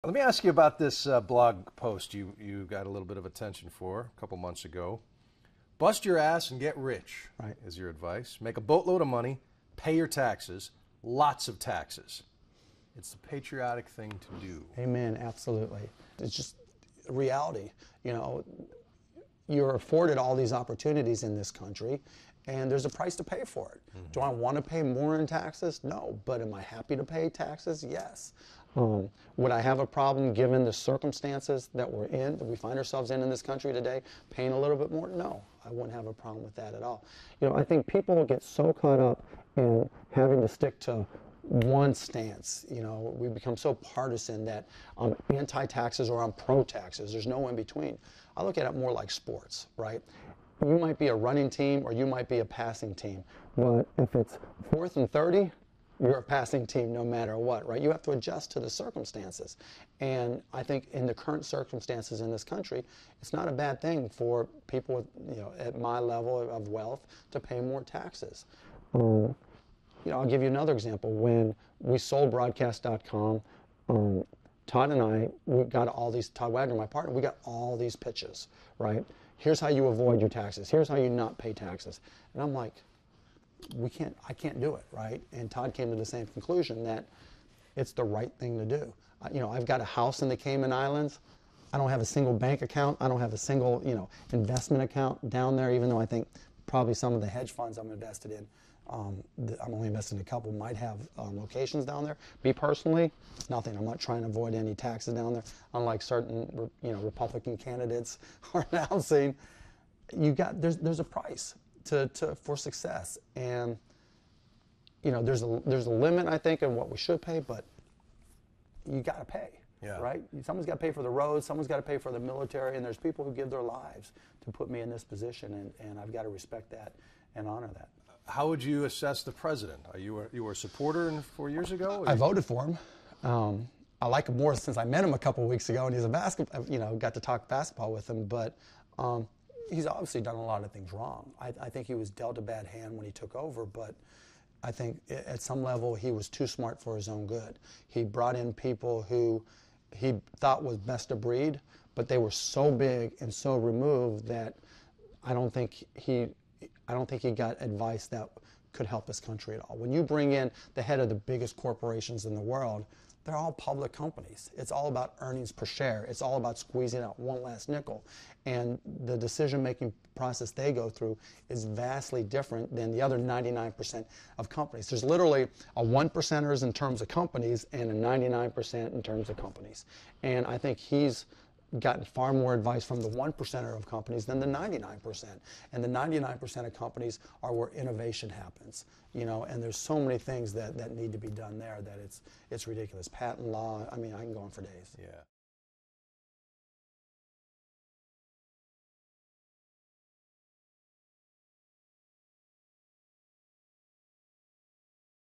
Let me ask you about this blog post you got a little bit of attention for a couple months ago. Bust your ass and get rich, right, is your advice. Make a boatload of money, pay your taxes, lots of taxes. It's the patriotic thing to do. Amen, absolutely. It's just reality. You know, you're afforded all these opportunities in this country, and there's a price to pay for it. Mm-hmm. Do I want to pay more in taxes? No. But am I happy to pay taxes? Yes. Would I have a problem, given the circumstances that we're in, that we find ourselves in this country today, paying a little bit more? No, I wouldn't have a problem with that at all. You know, I think people get so caught up in having to stick to one stance. You know, we become so partisan that I'm anti-taxes or I'm pro-taxes. There's no in between. I look at it more like sports, right? You might be a running team or you might be a passing team, but if it's 4th and 30, you're a passing team no matter what, right? You have to adjust to the circumstances. And I think in the current circumstances in this country, it's not a bad thing for people with, you know, at my level of wealth to pay more taxes. You know, I'll give you another example. When we sold broadcast.com, Todd and I, we got all these, Todd Wagner, my partner, we got all these pitches, right? Here's how you avoid your taxes. Here's how you not pay taxes. And I'm like, I can't do it, right? And Todd came to the same conclusion, that it's the right thing to do. You know, I've got a house in the Cayman Islands. I don't have a single bank account. I don't have a single, you know, investment account down there, even though I think probably some of the hedge funds I'm invested in, I'm only invested in a couple, might have locations down there. Me personally, nothing. I'm not trying to avoid any taxes down there, unlike certain, you know, Republican candidates are announcing. There's a price for success, and you know, there's a limit, I think, in what we should pay, but you got to pay, right? Someone's got to pay for the roads, someone's got to pay for the military, and there's people who give their lives to put me in this position, and I've got to respect that and honor that. How would you assess the president? You were a supporter 4 years ago? I voted for him. I like him more since I met him a couple of weeks ago, and he's a basketball. You know, got to talk basketball with him, but he's obviously done a lot of things wrong. I think he was dealt a bad hand when he took over, but I think at some level he was too smart for his own good. He brought in people who he thought was best of breed, but they were so big and so removed that I don't think he got advice that could help this country at all. When you bring in the head of the biggest corporations in the world, they're all public companies. It's all about earnings per share. It's all about squeezing out one last nickel. And the decision-making process they go through is vastly different than the other 99% of companies. There's literally a 1%ers in terms of companies and a 99% in terms of companies. And I think he's gotten far more advice from the 1%er of companies than the 99%. And the 99% of companies are where innovation happens. You know, and there's so many things that need to be done there that it's ridiculous. Patent law, I mean, I can go on for days. Yeah.